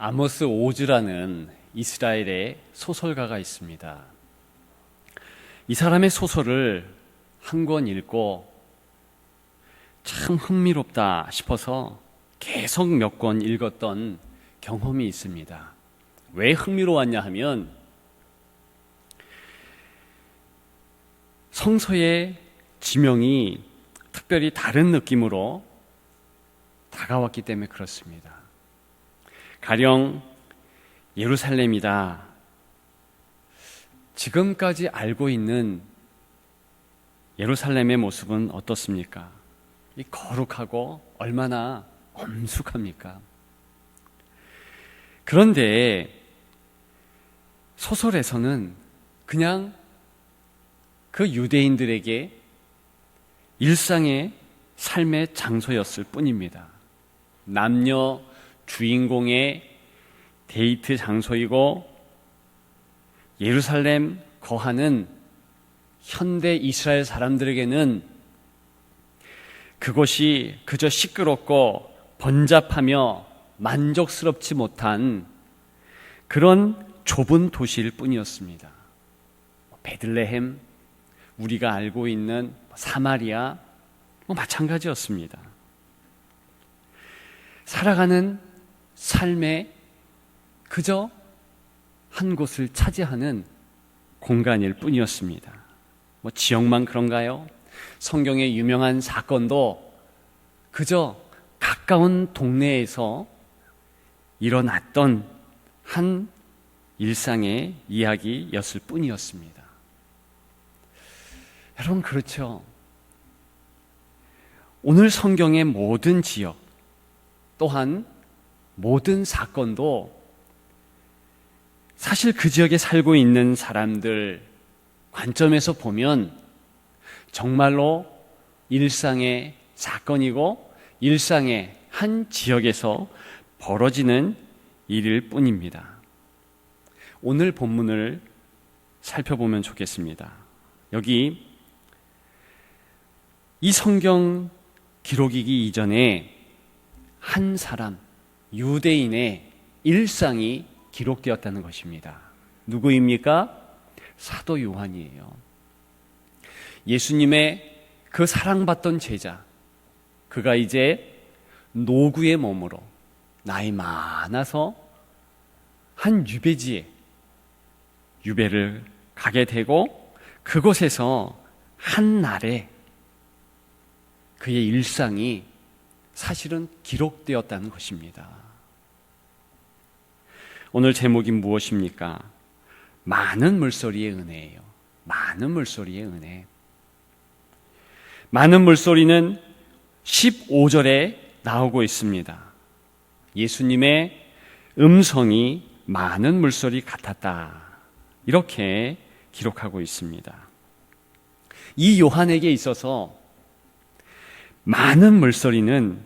아모스 오즈라는 이스라엘의 소설가가 있습니다. 이 사람의 소설을 한 권 읽고 참 흥미롭다 싶어서 계속 몇 권 읽었던 경험이 있습니다. 왜 흥미로웠냐 하면 성서의 지명이 특별히 다른 느낌으로 다가왔기 때문에 그렇습니다. 가령 예루살렘이다. 지금까지 알고 있는 예루살렘의 모습은 어떻습니까? 이 거룩하고 얼마나 엄숙합니까? 그런데 소설에서는 그냥 그 유대인들에게 일상의 삶의 장소였을 뿐입니다. 남녀 주인공의 데이트 장소이고 예루살렘 거하는 현대 이스라엘 사람들에게는 그곳이 그저 시끄럽고 번잡하며 만족스럽지 못한 그런 좁은 도시일 뿐이었습니다. 베들레헴, 우리가 알고 있는 사마리아 마찬가지였습니다. 살아가는 삶에 그저 한 곳을 차지하는 공간일 뿐이었습니다. 지역만 그런가요? 성경의 유명한 사건도 그저 가까운 동네에서 일어났던 한 일상의 이야기였을 뿐이었습니다. 여러분, 그렇죠? 오늘 성경의 모든 지역 또한 모든 사건도 사실 그 지역에 살고 있는 사람들 관점에서 보면 정말로 일상의 사건이고 일상의 한 지역에서 벌어지는 일일 뿐입니다. 오늘 본문을 살펴보면 좋겠습니다. 여기 이 성경 기록이기 이전에 한 사람, 유대인의 일상이 기록되었다는 것입니다. 누구입니까? 사도 요한이에요. 예수님의 그 사랑받던 제자, 그가 이제 노구의 몸으로 나이 많아서 한 유배지에 유배를 가게 되고 그곳에서 한 날에 그의 일상이 사실은 기록되었다는 것입니다. 오늘 제목이 무엇입니까? 많은 물소리의 은혜예요. 많은 물소리의 은혜. 많은 물소리는 15절에 나오고 있습니다. 예수님의 음성이 많은 물소리 같았다. 이렇게 기록하고 있습니다. 이 요한에게 있어서 많은 물소리는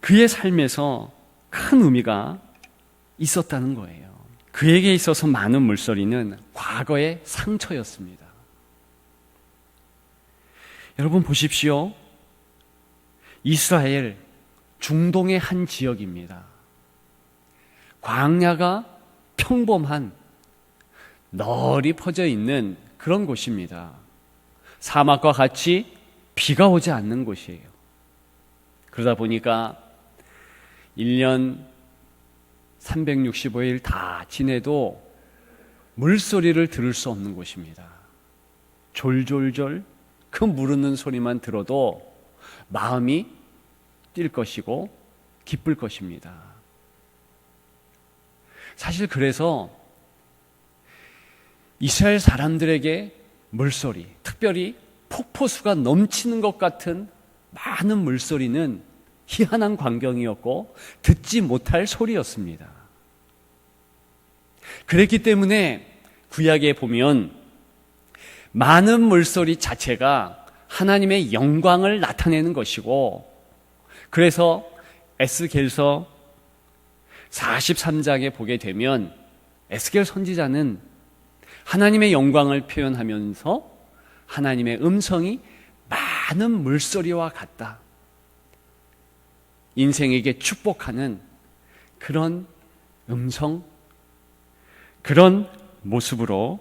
그의 삶에서 큰 의미가 있었다는 거예요. 그에게 있어서 많은 물소리는 과거의 상처였습니다. 여러분 보십시오. 이스라엘 중동의 한 지역입니다. 광야가 평범한 널리 퍼져 있는 그런 곳입니다. 사막과 같이 비가 오지 않는 곳이에요. 그러다 보니까 1년 365일 다 지내도 물소리를 들을 수 없는 곳입니다. 졸졸졸 그 무르는 소리만 들어도 마음이 뛸 것이고 기쁠 것입니다. 사실 그래서 이스라엘 사람들에게 물소리, 특별히 폭포수가 넘치는 것 같은 많은 물소리는 희한한 광경이었고 듣지 못할 소리였습니다. 그랬기 때문에 구약에 보면 많은 물소리 자체가 하나님의 영광을 나타내는 것이고, 그래서 에스겔서 43장에 보게 되면 에스겔 선지자는 하나님의 영광을 표현하면서 하나님의 음성이 많은 물소리와 같다. 인생에게 축복하는 그런 음성, 그런 모습으로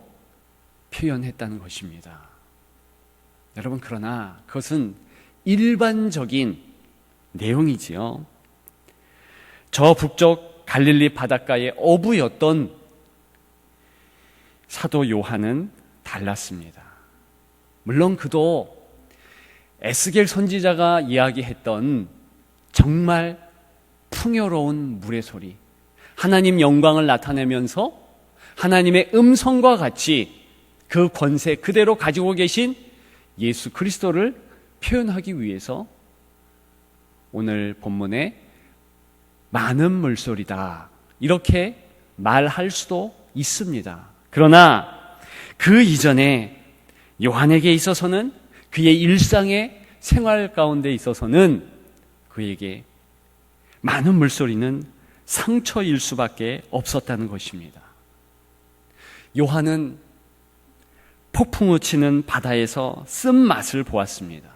표현했다는 것입니다. 여러분, 그러나 그것은 일반적인 내용이지요. 저 북쪽 갈릴리 바닷가의 어부였던 사도 요한은 달랐습니다. 물론 그도 에스겔 선지자가 이야기했던 정말 풍요로운 물의 소리, 하나님 영광을 나타내면서 하나님의 음성과 같이 그 권세 그대로 가지고 계신 예수 그리스도를 표현하기 위해서 오늘 본문에 많은 물소리다 이렇게 말할 수도 있습니다. 그러나 그 이전에 요한에게 있어서는, 그의 일상의 생활 가운데 있어서는 그에게 많은 물소리는 상처일 수밖에 없었다는 것입니다. 요한은 폭풍우 치는 바다에서 쓴맛을 보았습니다.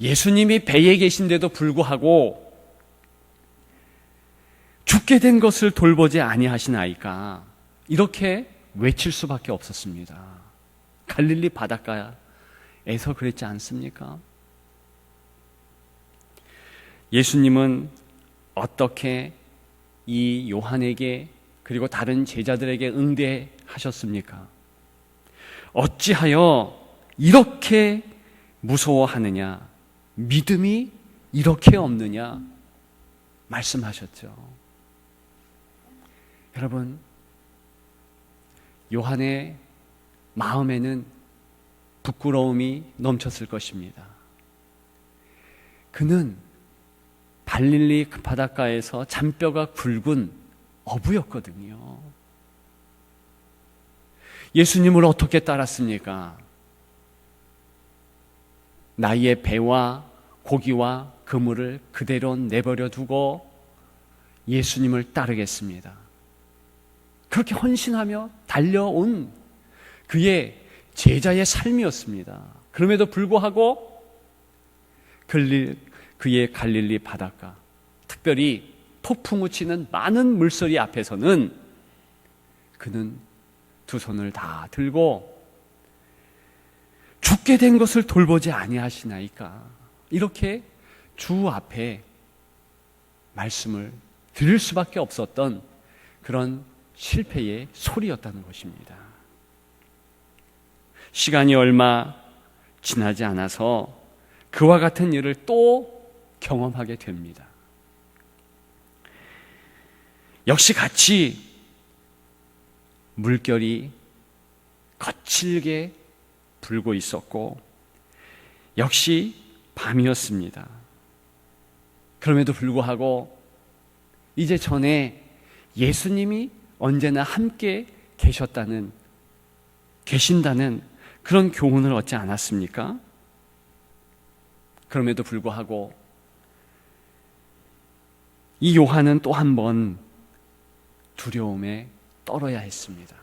예수님이 배에 계신데도 불구하고 죽게 된 것을 돌보지 아니하시나이까 이렇게 외칠 수밖에 없었습니다. 갈릴리 바닷가에서 그랬지 않습니까? 예수님은 어떻게 이 요한에게 그리고 다른 제자들에게 응대하셨습니까? 어찌하여 이렇게 무서워하느냐? 믿음이 이렇게 없느냐? 말씀하셨죠. 여러분, 요한의 마음에는 부끄러움이 넘쳤을 것입니다. 그는 갈릴리 바닷가에서 잔뼈가 굵은 어부였거든요. 예수님을 어떻게 따랐습니까? 나의 배와 고기와 그물을 그대로 내버려 두고 예수님을 따르겠습니다. 그렇게 헌신하며 달려온 그의 제자의 삶이었습니다. 그럼에도 불구하고 그의 갈릴리 바닷가, 특별히 폭풍우 치는 많은 물소리 앞에서는 그는 두 손을 다 들고 죽게 된 것을 돌보지 아니하시나이까 이렇게 주 앞에 말씀을 드릴 수밖에 없었던 그런 실패의 소리였다는 것입니다. 시간이 얼마 지나지 않아서 그와 같은 일을 또 경험하게 됩니다. 역시 같이 물결이 거칠게 불고 있었고 역시 밤이었습니다. 그럼에도 불구하고 이제 전에 예수님이 언제나 함께 계신다는 그런 교훈을 얻지 않았습니까? 그럼에도 불구하고 이 요한은 또 한 번 두려움에 떨어야 했습니다.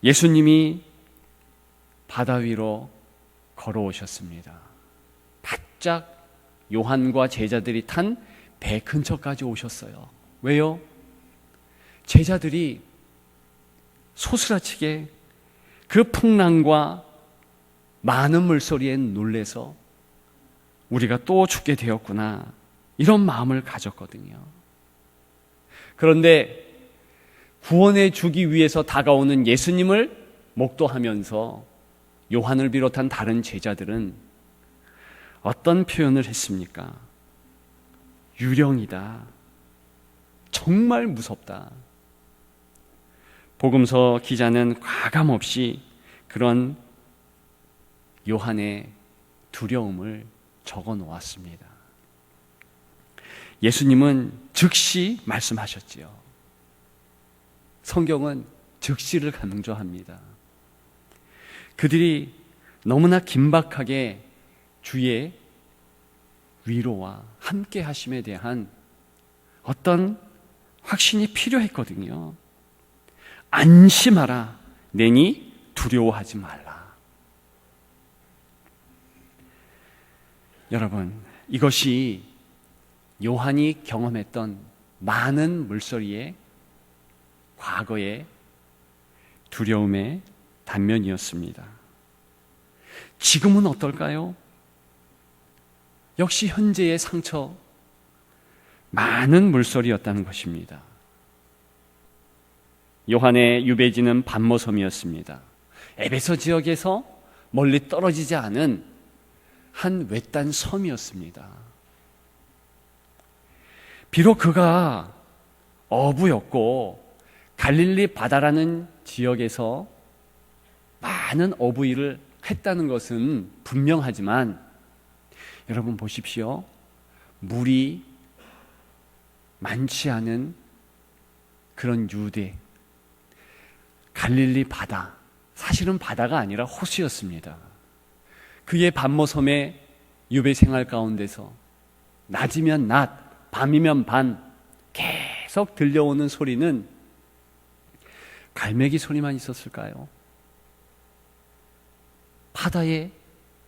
예수님이 바다 위로 걸어오셨습니다. 바짝 요한과 제자들이 탄 배 근처까지 오셨어요. 왜요? 제자들이 소스라치게 그 풍랑과 많은 물소리에 놀래서 우리가 또 죽게 되었구나 이런 마음을 가졌거든요. 그런데 구원해 주기 위해서 다가오는 예수님을 목도하면서 요한을 비롯한 다른 제자들은 어떤 표현을 했습니까? 유령이다. 정말 무섭다. 복음서 기자는 과감없이 그런 요한의 두려움을 적어 놓았습니다. 예수님은 즉시 말씀하셨지요. 성경은 즉시를 강조합니다. 그들이 너무나 긴박하게 주의 위로와 함께 하심에 대한 어떤 확신이 필요했거든요. 안심하라. 내니 두려워하지 말라. 여러분, 이것이 요한이 경험했던 많은 물소리의 과거의 두려움의 단면이었습니다. 지금은 어떨까요? 역시 현재의 상처, 많은 물소리였다는 것입니다. 요한의 유배지는 반모섬이었습니다. 에베소 지역에서 멀리 떨어지지 않은 한 외딴 섬이었습니다. 비록 그가 어부였고 갈릴리 바다라는 지역에서 많은 어부 일을 했다는 것은 분명하지만 여러분 보십시오. 물이 많지 않은 그런 유대 갈릴리 바다, 사실은 바다가 아니라 호수였습니다. 그의 반모섬의 유배 생활 가운데서 낮이면 낮, 밤이면 밤 계속 들려오는 소리는 갈매기 소리만 있었을까요? 바다에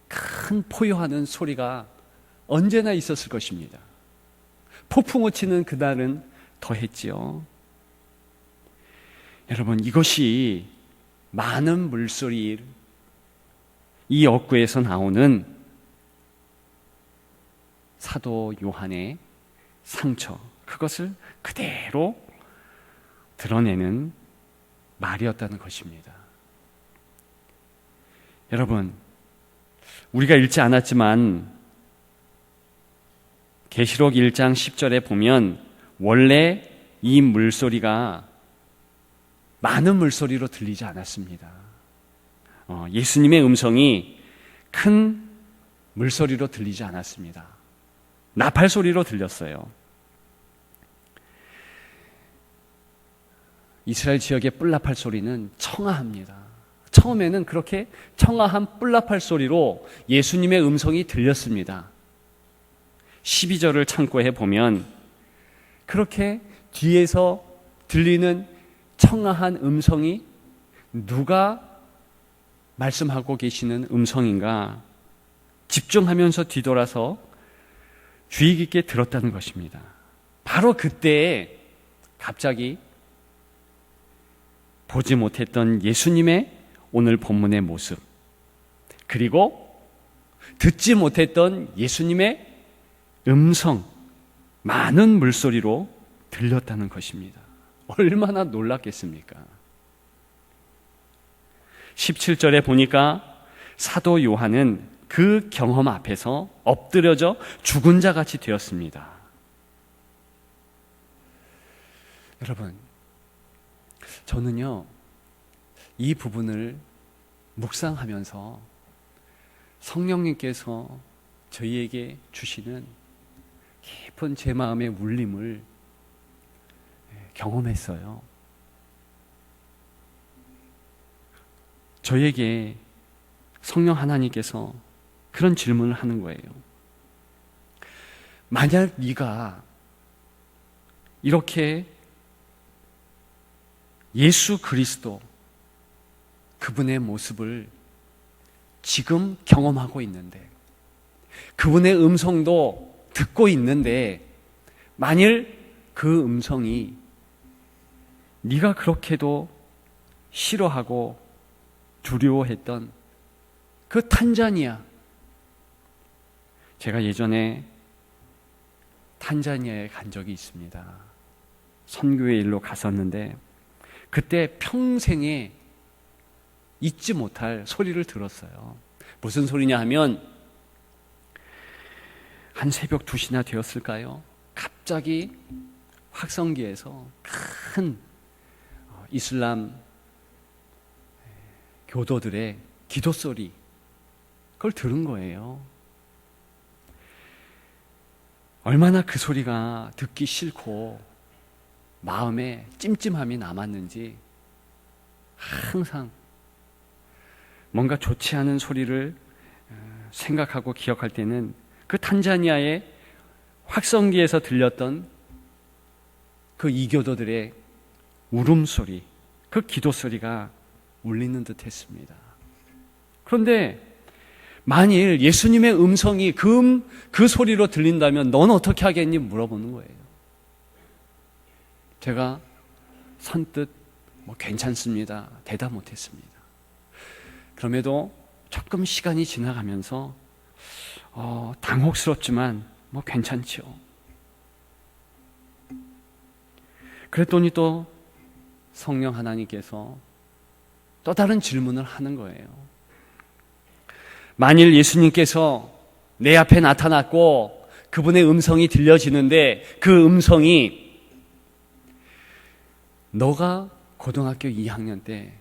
큰 포효하는 소리가 언제나 있었을 것입니다. 폭풍우 치는 그날은 더했지요. 여러분, 이것이 많은 물소리, 이 억구에서 나오는 사도 요한의 상처, 그것을 그대로 드러내는 말이었다는 것입니다. 여러분, 우리가 읽지 않았지만 계시록 1장 10절에 보면 원래 이 물소리가 많은 물소리로 들리지 않았습니다. 예수님의 음성이 큰 물소리로 들리지 않았습니다. 나팔 소리로 들렸어요. 이스라엘 지역의 뿔나팔 소리는 청아합니다. 처음에는 그렇게 청아한 뿔나팔 소리로 예수님의 음성이 들렸습니다. 12절을 참고해 보면 그렇게 뒤에서 들리는 청아한 음성이 누가 말씀하고 계시는 음성인가 집중하면서 뒤돌아서 주의 깊게 들었다는 것입니다. 바로 그때 갑자기 보지 못했던 예수님의 오늘 본문의 모습, 그리고 듣지 못했던 예수님의 음성, 많은 물소리로 들렸다는 것입니다. 얼마나 놀랐겠습니까? 17절에 보니까 사도 요한은 그 경험 앞에서 엎드려져 죽은 자 같이 되었습니다. 여러분, 저는요, 이 부분을 묵상하면서 성령님께서 저희에게 주시는 깊은 제 마음의 울림을 경험했어요. 저에게 성령 하나님께서 그런 질문을 하는 거예요. 만약 네가 이렇게 예수 그리스도 그분의 모습을 지금 경험하고 있는데, 그분의 음성도 듣고 있는데, 만일 그 음성이 네가 그렇게도 싫어하고 두려워했던 그 탄자니아, 제가 예전에 탄자니아에 간 적이 있습니다. 선교의 일로 갔었는데 그때 평생에 잊지 못할 소리를 들었어요. 무슨 소리냐 하면 한 새벽 2시나 되었을까요? 갑자기 확성기에서 큰 이슬람 교도들의 기도 소리, 그걸 들은 거예요. 얼마나 그 소리가 듣기 싫고 마음에 찜찜함이 남았는지 항상 뭔가 좋지 않은 소리를 생각하고 기억할 때는 그 탄자니아의 확성기에서 들렸던 그 이교도들의 울음소리, 그 기도소리가 울리는 듯 했습니다. 그런데 만일 예수님의 음성이 그 소리로 들린다면 넌 어떻게 하겠니? 물어보는 거예요. 제가 선뜻 괜찮습니다. 대답 못했습니다. 그럼에도 조금 시간이 지나가면서 당혹스럽지만 괜찮죠. 그랬더니 또 성령 하나님께서 또 다른 질문을 하는 거예요. 만일 예수님께서 내 앞에 나타났고 그분의 음성이 들려지는데 그 음성이 너가 고등학교 2학년 때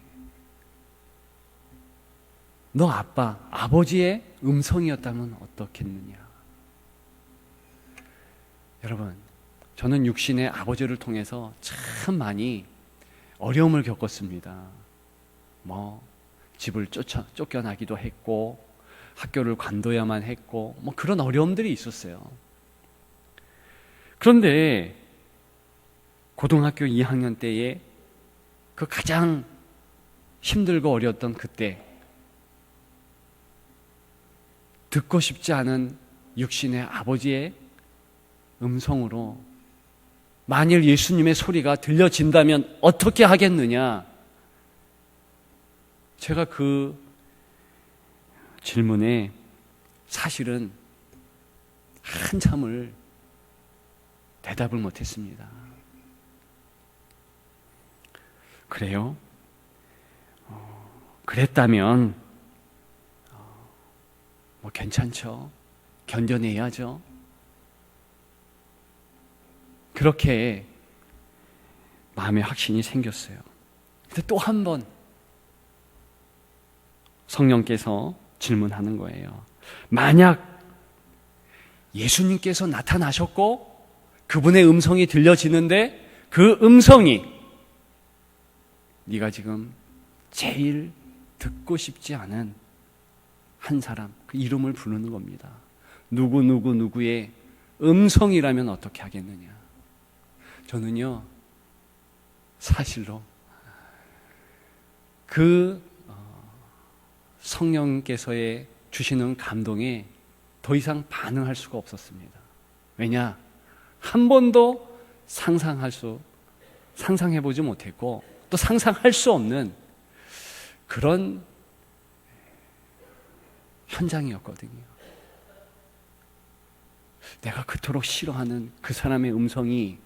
너 아버지의 음성이었다면 어떻겠느냐? 여러분, 저는 육신의 아버지를 통해서 참 많이 어려움을 겪었습니다. 집을 쫓겨나기도 했고 학교를 관둬야만 했고 그런 어려움들이 있었어요. 그런데 고등학교 2학년 때에 그 가장 힘들고 어려웠던 그때 듣고 싶지 않은 육신의 아버지의 음성으로 만일 예수님의 소리가 들려진다면 어떻게 하겠느냐? 제가 그 질문에 사실은 한참을 대답을 못했습니다. 그래요? 그랬다면 괜찮죠. 견뎌내야죠. 그렇게 마음의 확신이 생겼어요. 근데 또 한 번 성령께서 질문하는 거예요. 만약 예수님께서 나타나셨고 그분의 음성이 들려지는데 그 음성이 네가 지금 제일 듣고 싶지 않은 한 사람, 그 이름을 부르는 겁니다. 누구의 음성이라면 어떻게 하겠느냐? 저는요, 사실로 그 성령께서의 주시는 감동에 더 이상 반응할 수가 없었습니다. 왜냐? 한 번도 상상해보지 못했고 또 상상할 수 없는 그런 현장이었거든요. 내가 그토록 싫어하는 그 사람의 음성이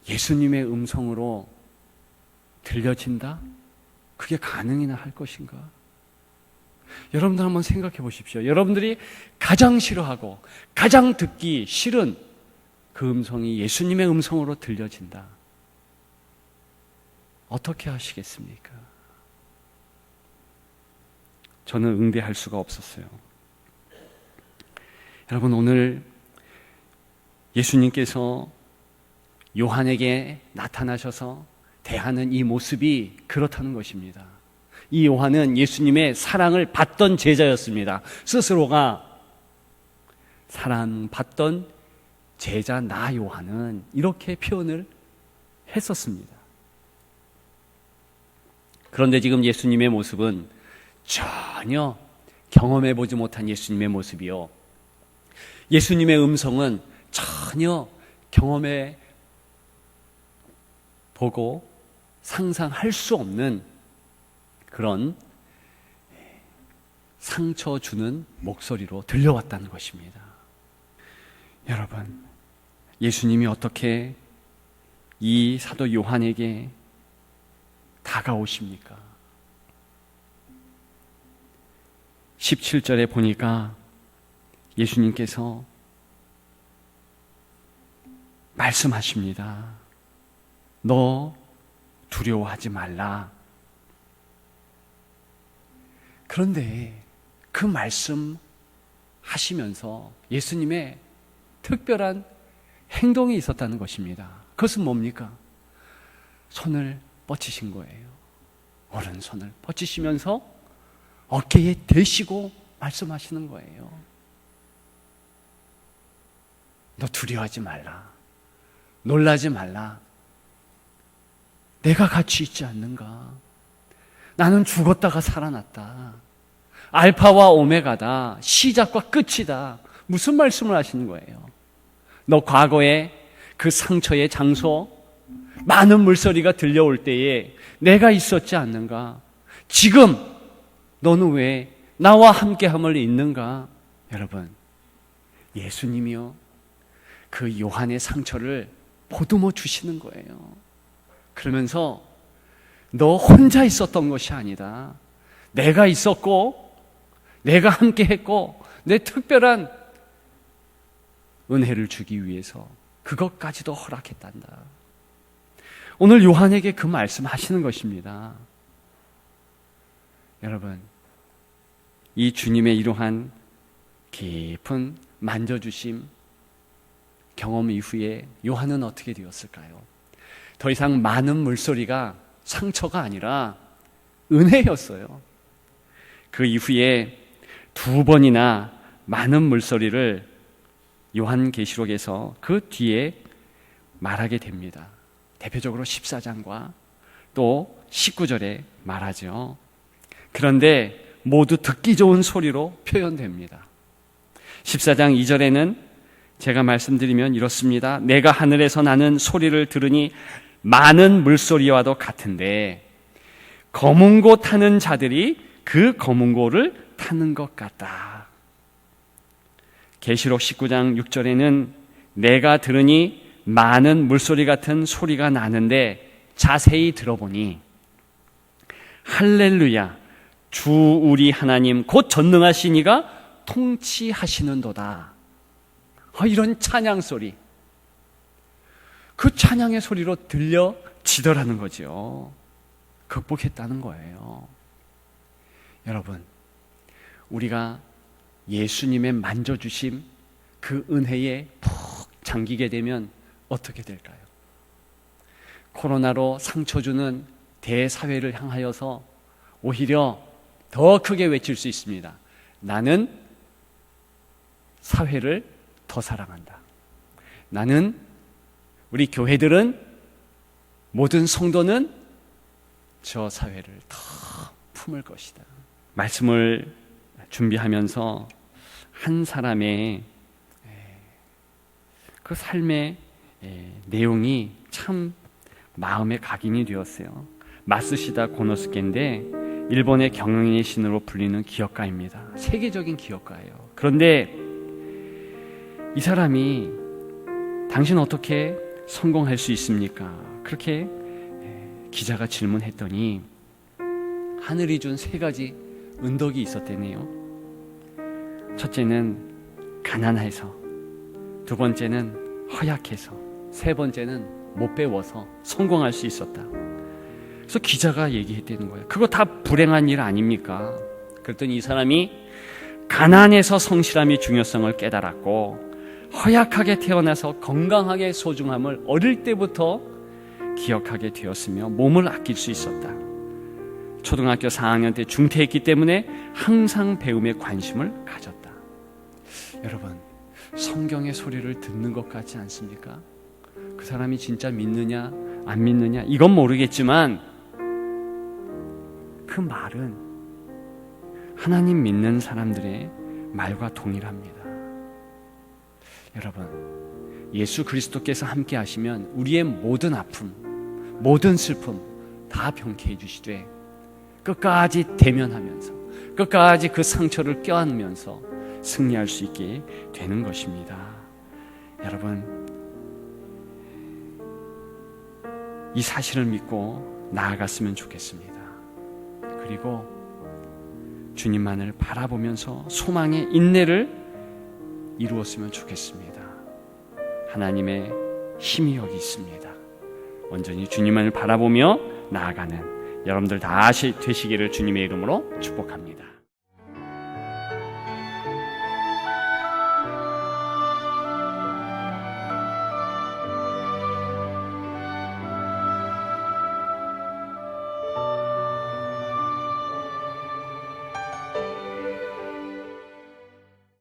예수님의 음성으로 들려진다? 그게 가능이나 할 것인가? 여러분들 한번 생각해 보십시오. 여러분들이 가장 싫어하고 가장 듣기 싫은 그 음성이 예수님의 음성으로 들려진다. 어떻게 하시겠습니까? 저는 응대할 수가 없었어요. 여러분, 오늘 예수님께서 요한에게 나타나셔서 대하는 이 모습이 그렇다는 것입니다. 이 요한은 예수님의 사랑을 받던 제자였습니다. 스스로가 사랑받던 제자 나 요한은 이렇게 표현을 했었습니다. 그런데 지금 예수님의 모습은 전혀 경험해보지 못한 예수님의 모습이요. 예수님의 음성은 전혀 경험해 보고 상상할 수 없는 그런 상처 주는 목소리로 들려왔다는 것입니다. 여러분, 예수님이 어떻게 이 사도 요한에게 다가오십니까? 17절에 보니까 예수님께서 말씀하십니다. 너 두려워하지 말라. 그런데 그 말씀 하시면서 예수님의 특별한 행동이 있었다는 것입니다. 그것은 뭡니까? 손을 뻗치신 거예요. 오른손을 뻗치시면서 어깨에 대시고 말씀하시는 거예요. 너 두려워하지 말라. 놀라지 말라. 내가 같이 있지 않는가? 나는 죽었다가 살아났다. 알파와 오메가다. 시작과 끝이다. 무슨 말씀을 하시는 거예요? 너 과거에 그 상처의 장소, 많은 물소리가 들려올 때에 내가 있었지 않는가? 지금 너는 왜 나와 함께함을 잊는가? 여러분, 예수님이요, 그 요한의 상처를 보듬어 주시는 거예요. 그러면서 너 혼자 있었던 것이 아니다. 내가 있었고 내가 함께했고 내 특별한 은혜를 주기 위해서 그것까지도 허락했단다. 오늘 요한에게 그 말씀하시는 것입니다. 여러분, 이 주님의 이러한 깊은 만져주심 경험 이후에 요한은 어떻게 되었을까요? 더 이상 많은 물소리가 상처가 아니라 은혜였어요. 그 이후에 2번이나 많은 물소리를 요한계시록에서 그 뒤에 말하게 됩니다. 대표적으로 14장과 또 19절에 말하죠. 그런데 모두 듣기 좋은 소리로 표현됩니다. 14장 2절에는 제가 말씀드리면 이렇습니다. 내가 하늘에서 나는 소리를 들으니 많은 물소리와도 같은데 검은 고 타는 자들이 그 검은 고를 타는 것 같다. 계시록 19장 6절에는 내가 들으니 많은 물소리 같은 소리가 나는데 자세히 들어보니 할렐루야, 주 우리 하나님 곧 전능하신 이가 통치하시는도다. 이런 찬양 소리, 그 찬양의 소리로 들려지더라는 거죠. 극복했다는 거예요. 여러분, 우리가 예수님의 만져주심 그 은혜에 푹 잠기게 되면 어떻게 될까요? 코로나로 상처 주는 대사회를 향하여서 오히려 더 크게 외칠 수 있습니다. 나는 사회를 더 사랑한다. 나는, 우리 교회들은, 모든 성도는 저 사회를 더 품을 것이다. 말씀을 준비하면서 한 사람의 그 삶의 내용이 참 마음에 각인이 되었어요. 마쓰시다 고노스케인데 일본의 경영의 신으로 불리는 기업가입니다. 세계적인 기업가예요. 그런데 이 사람이 당신 어떻게 성공할 수 있습니까? 그렇게 기자가 질문했더니 하늘이 준 3가지 은덕이 있었대네요. 첫째는 가난해서, 2번째는 허약해서, 3번째는 못 배워서 성공할 수 있었다. 그래서 기자가 얘기했다는 거예요. 그거 다 불행한 일 아닙니까? 그랬더니 이 사람이 가난해서 성실함이 중요성을 깨달았고 허약하게 태어나서 건강하게 소중함을 어릴 때부터 기억하게 되었으며 몸을 아낄 수 있었다. 초등학교 4학년 때 중퇴했기 때문에 항상 배움에 관심을 가졌다. 여러분, 성경의 소리를 듣는 것 같지 않습니까? 그 사람이 진짜 믿느냐 안 믿느냐 이건 모르겠지만 그 말은 하나님 믿는 사람들의 말과 동일합니다. 여러분, 예수 그리스도께서 함께 하시면 우리의 모든 아픔, 모든 슬픔 다 병쾌해 주시되 끝까지 대면하면서 끝까지 그 상처를 껴안으면서 승리할 수 있게 되는 것입니다. 여러분, 이 사실을 믿고 나아갔으면 좋겠습니다. 그리고 주님만을 바라보면서 소망의 인내를 이루었으면 좋겠습니다. 하나님의 힘이 여기 있습니다. 온전히 주님만을 바라보며 나아가는 여러분들 다 되시기를 주님의 이름으로 축복합니다.